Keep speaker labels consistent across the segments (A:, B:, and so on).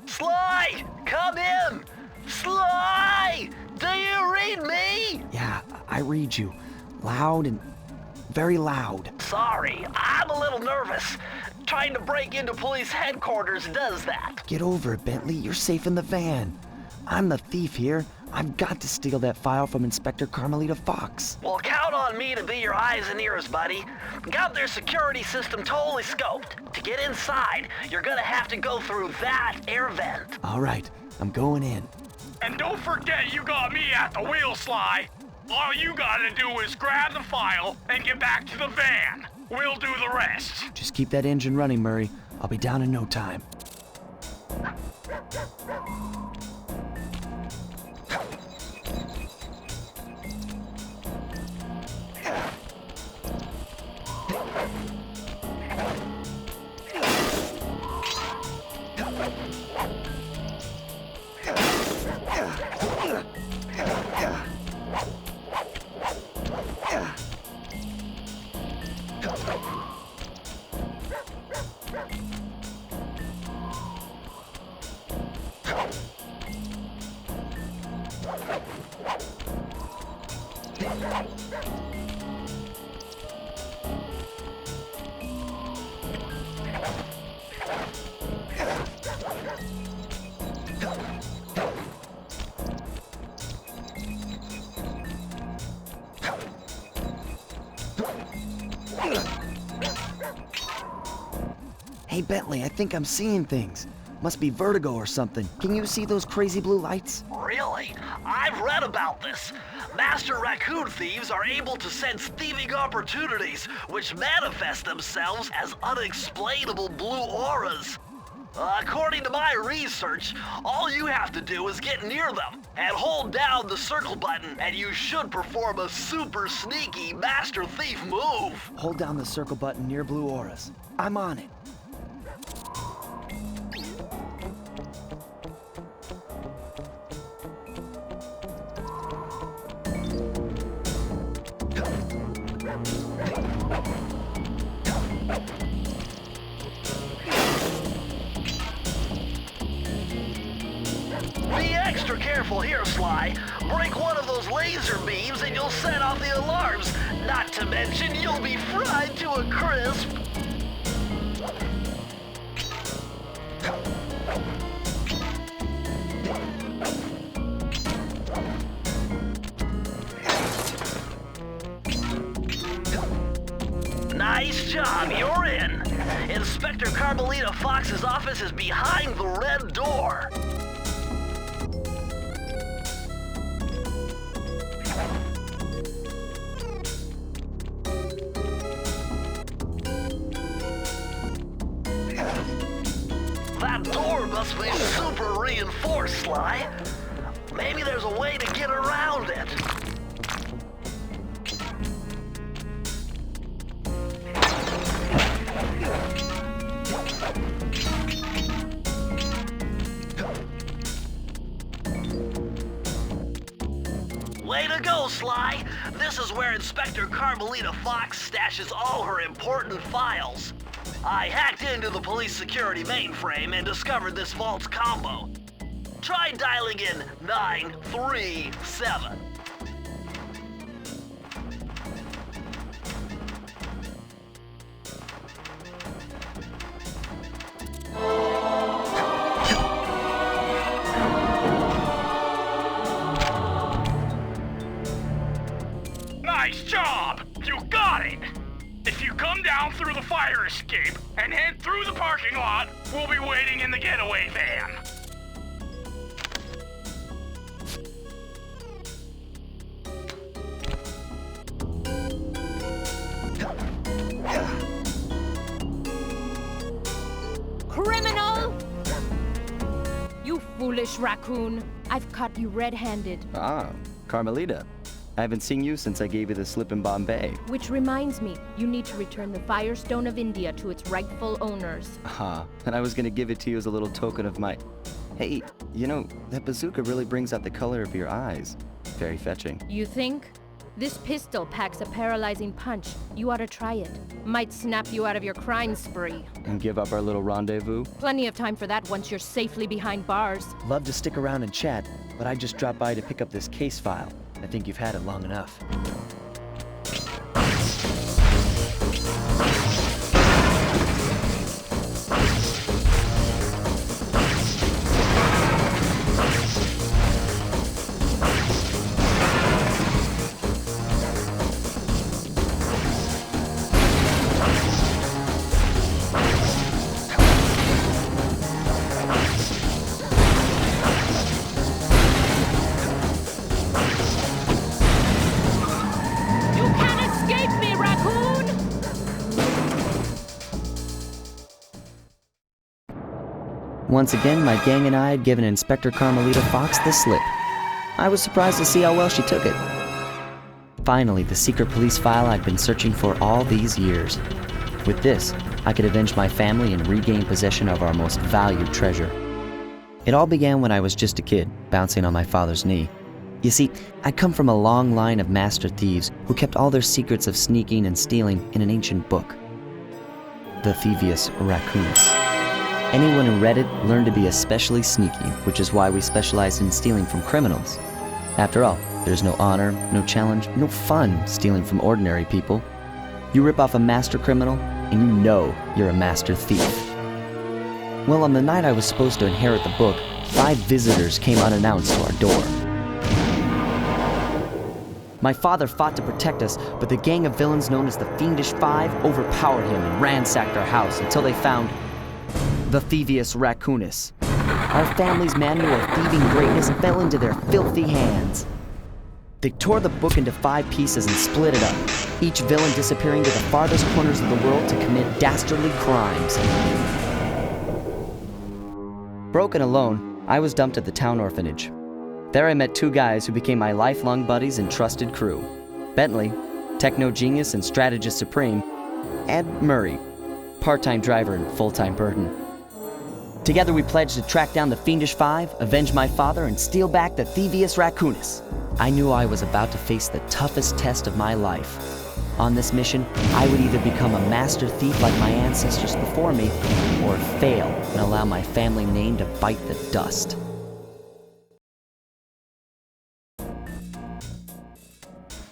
A: Sly! Come in! Sly! Do you read me?
B: Yeah, I read you. Loud and very loud.
A: Sorry, I'm a little nervous. Trying to break into police headquarters does that.
B: Get over it, Bentley. You're safe in the van. I'm the thief here. I've got to steal that file from Inspector Carmelita Fox.
A: Well, count on me to be your eyes and ears, buddy. Got their security system totally scoped. To get inside, you're gonna have to go through that air vent.
B: All right, I'm going in.
C: And don't forget you got me at the wheel, Sly. All you gotta do is grab the file and get back to the van. We'll do the rest.
B: Just keep that engine running, Murray. I'll be down in no time. Hey, Bentley, I think I'm seeing things. Must be vertigo or something. Can you see those crazy blue lights?
A: Really? I've read about this. Master raccoon thieves are able to sense thieving opportunities, which manifest themselves as unexplainable blue auras. According to my research, all you have to do is get near them and hold down the circle button, and you should perform a super sneaky master thief move.
B: Hold down the circle button near blue auras. I'm on it.
A: Be extra careful here, Sly. Break one of those laser beams and you'll set off the alarms. Not to mention, you'll be fried to a crisp. Nice job, you're in. Inspector Carmelita Fox's office is behind the red door. That door must be super reinforced, Sly. Maybe there's a way to get around it. Way to go, Sly! This is where Inspector Carmelita Fox stashes all her important files. I hacked into the police security mainframe and discovered this vault's combo. Try dialing in 937.
C: Nice job! You got it! If you come down through the fire escape and head through the parking lot, we'll be waiting in the getaway van.
D: Criminal! You foolish raccoon. I've caught you red-handed.
B: Ah, Carmelita. I haven't seen you since I gave you the slip in Bombay.
D: Which reminds me, you need to return the Firestone of India to its rightful owners.
B: And I was gonna give it to you as a little token of my... Hey, you know, that bazooka really brings out the color of your eyes. Very fetching.
D: You think? This pistol packs a paralyzing punch. You ought to try it. Might snap you out of your crime spree.
B: And give up our little rendezvous?
D: Plenty of time for that once you're safely behind bars.
B: Love to stick around and chat, but I just dropped by to pick up this case file. I think you've had it long enough. Once again, my gang and I had given Inspector Carmelita Fox the slip. I was surprised to see how well she took it. Finally, the secret police file I'd been searching for all these years. With this, I could avenge my family and regain possession of our most valued treasure. It all began when I was just a kid, bouncing on my father's knee. You see, I come from a long line of master thieves who kept all their secrets of sneaking and stealing in an ancient book. The Thievius Raccoonus. Anyone who read it learned to be especially sneaky, which is why we specialize in stealing from criminals. After all, there's no honor, no challenge, no fun stealing from ordinary people. You rip off a master criminal, and you know you're a master thief. Well, on the night I was supposed to inherit the book, 5 visitors came unannounced to our door. My father fought to protect us, but the gang of villains known as the Fiendish Five overpowered him and ransacked our house until they found the Thievius Raccoonus. Our family's manual of thieving greatness fell into their filthy hands. They tore the book into 5 pieces and split it up, each villain disappearing to the farthest corners of the world to commit dastardly crimes. Broken alone, I was dumped at the town orphanage. There I met 2 guys who became my lifelong buddies and trusted crew. Bentley, techno genius and strategist supreme, and Murray, part-time driver and full-time burden. Together we pledged to track down the Fiendish Five, avenge my father, and steal back the Thievius Raccoonus. I knew I was about to face the toughest test of my life. On this mission, I would either become a master thief like my ancestors before me, or fail and allow my family name to bite the dust.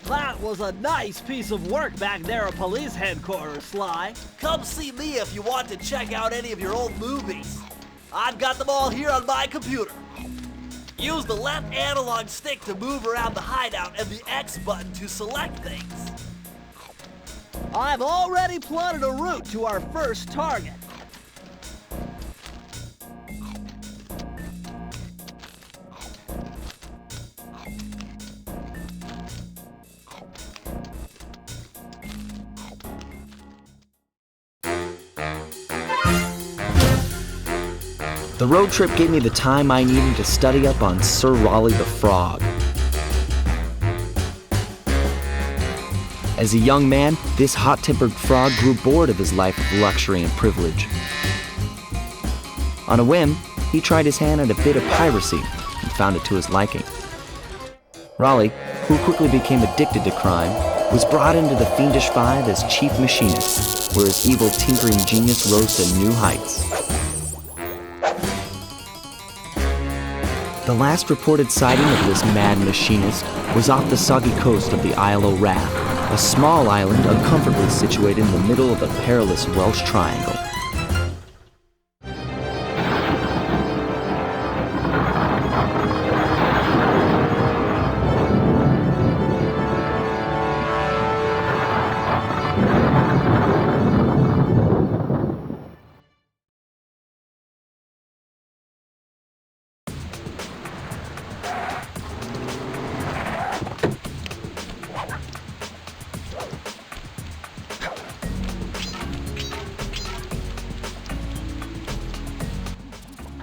A: That was a nice piece of work back there at police headquarters, Sly. Come see me if you want to check out any of your old movies. I've got them all here on my computer. Use the left analog stick to move around the hideout and the X button to select things. I've already plotted a route to our first target.
B: The road trip gave me the time I needed to study up on Sir Raleigh the Frog. As a young man, this hot-tempered frog grew bored of his life of luxury and privilege. On a whim, he tried his hand at a bit of piracy and found it to his liking. Raleigh, who quickly became addicted to crime, was brought into the Fiendish Five as chief machinist, where his evil tinkering genius rose to new heights. The last reported sighting of this mad machinist was off the soggy coast of the Isle o' Wrath, a small island uncomfortably situated in the middle of the perilous Welsh Triangle.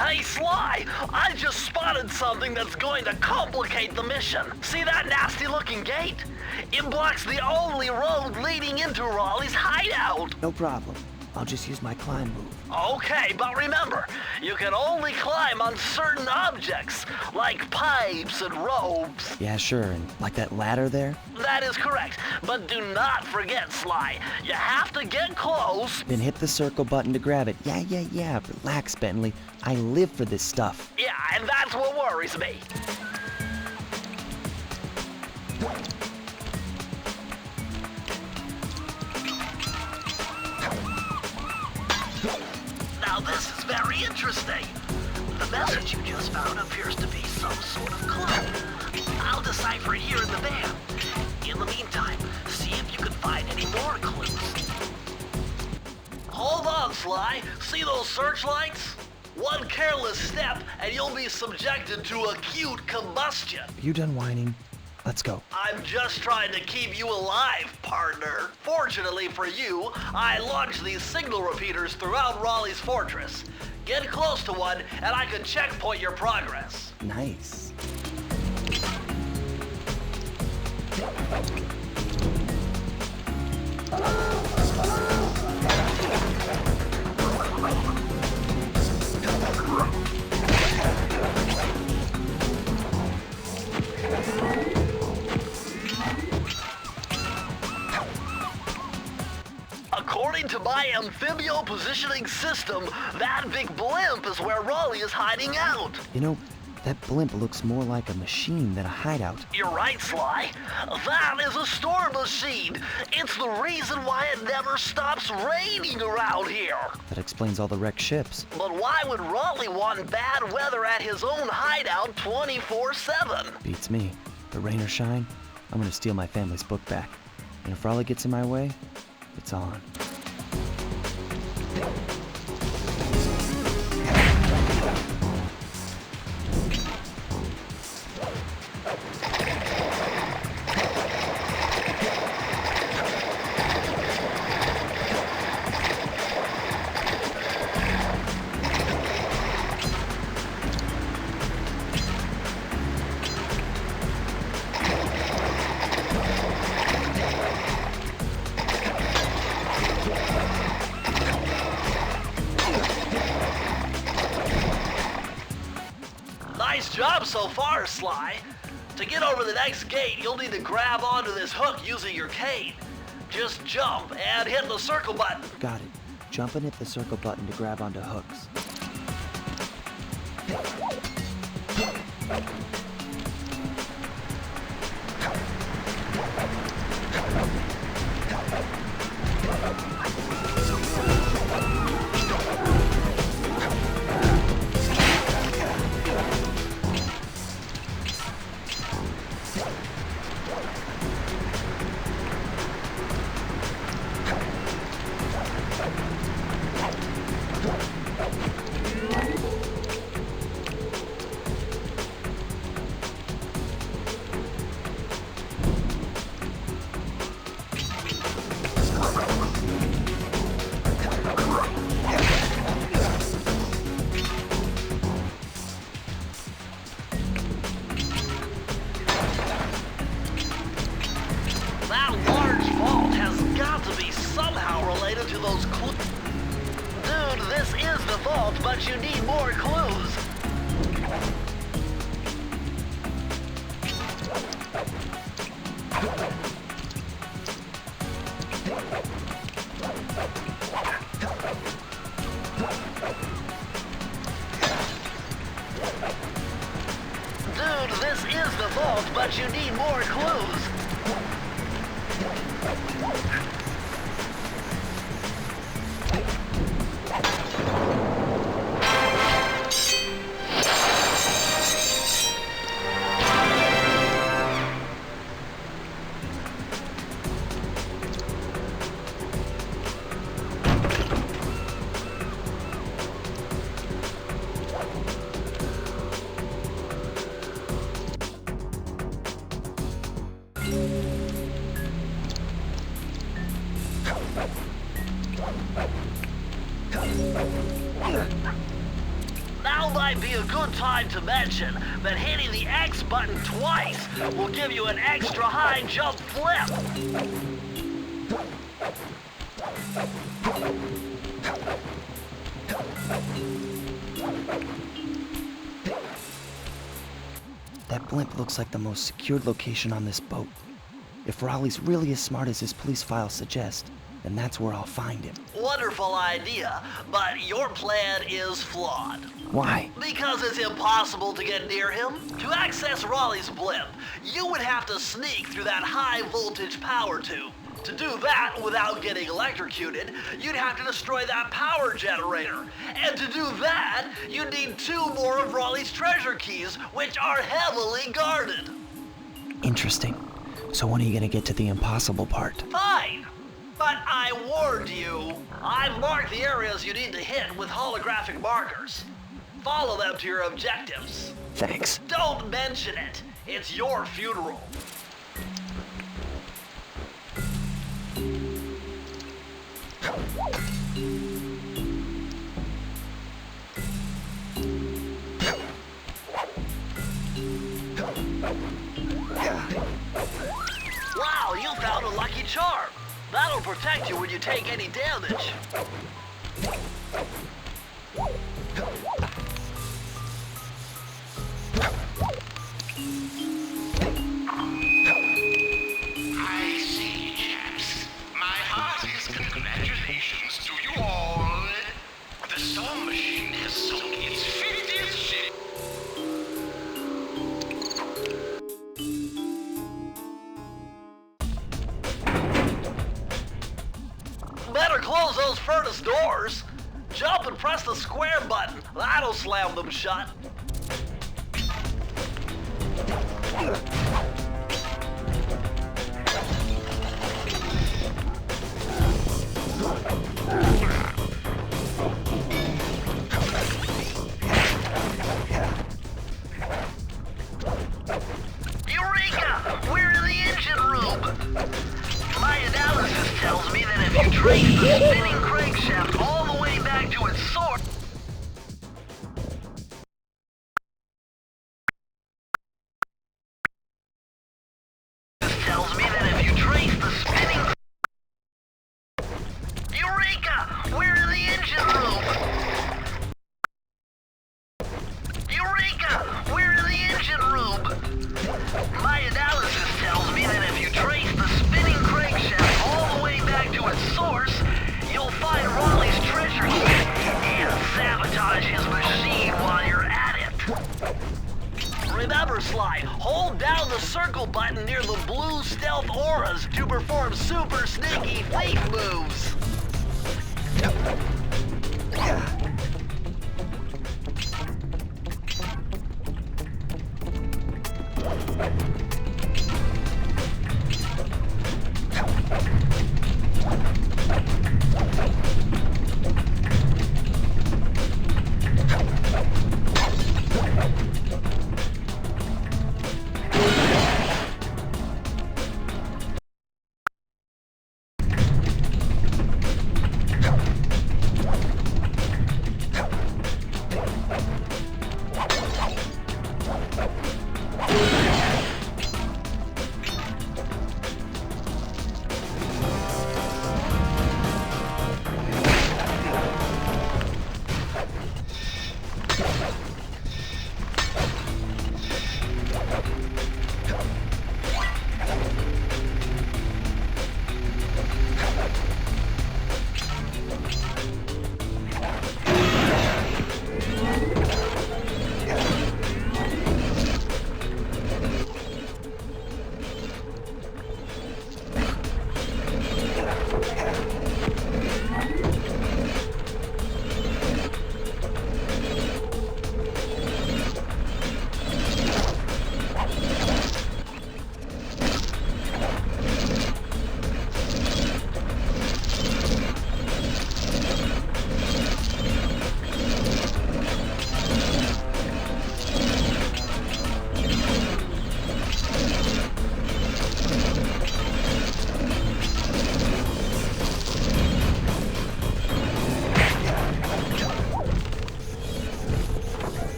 A: Hey, Sly! I just spotted something that's going to complicate the mission. See that nasty-looking gate? It blocks the only road leading into Raleigh's hideout.
B: No problem. I'll just use my climb move.
A: Okay, but remember, you can only climb on certain objects, like pipes and ropes.
B: Yeah, sure, and like that ladder there?
A: That is correct, but do not forget, Sly. You have to get close.
B: Then hit the circle button to grab it. Yeah. Relax, Bentley. I live for this stuff.
A: Yeah, and that's what worries me. Now this is very interesting. The message you just found appears to be some sort of clue. I'll decipher it here in the van. In the meantime, see if you can find any more clues. Hold on, Sly. See those searchlights? One careless step and you'll be subjected to acute combustion.
B: Are you done whining? Let's go.
A: I'm just trying to keep you alive, partner. Fortunately for you, I launched these signal repeaters throughout Raleigh's fortress. Get close to one, and I can checkpoint your progress.
B: Nice.
A: According to my amphibio positioning system, that big blimp is where Raleigh is hiding out.
B: You know, that blimp looks more like a machine than a hideout.
A: You're right, Sly. That is a storm machine. It's the reason why it never stops raining around here.
B: That explains all the wrecked ships.
A: But why would Raleigh want bad weather at his own hideout 24/7?
B: Beats me. But rain or shine, I'm gonna steal my family's book back. And if Raleigh gets in my way, it's on.
A: Nice job so far, Sly. To get over the next gate, you'll need to grab onto this hook using your cane. Just jump and hit the circle button.
B: Got it. Jump and hit the circle button to grab onto hooks.
A: That large vault has got to be somehow related to those clues. Dude, this is the vault, but you need more clues. Dude, this is the vault, but you need more clues. Now might be a good time to mention that hitting the X button twice will give you an extra high jump flip.
B: That blimp looks like the most secured location on this boat. If Raleigh's really as smart as his police files suggest, then that's where I'll find him.
A: Wonderful idea, but your plan is flawed.
B: Why?
A: Because it's impossible to get near him. To access Raleigh's blimp, you would have to sneak through that high voltage power tube. To do that without getting electrocuted, you'd have to destroy that power generator. And to do that, you'd need 2 more of Raleigh's treasure keys, which are heavily guarded.
B: Interesting. So when are you gonna get to the impossible part?
A: Fine. But I warned you. I've marked the areas you need to hit with holographic markers. Follow them to your objectives.
B: Thanks.
A: Don't mention it. It's your funeral. Wow, you found a lucky charm. That'll protect you when you take any damage.
C: I see, chaps. My heartiest congratulations to you all. The Soul Machine has sunk its 50th ship.
A: Better close those furnace doors. Jump and press the square button. That'll slam them shut. Eureka! We're in the engine room. My analysis tells me that if you trace the spinning crankshaft all the way back to its source, tells me that if you trace the spinning... Eureka! We're in the engine room! Eureka! We're in the engine room! My analysis tells me that if you trace the spinning crankshaft all the way back to its source, you'll find Raleigh's treasure key and sabotage his machine while you're at it. Remember, Sly, hold down the circle button near the blue stealth auras to perform super sneaky thief moves.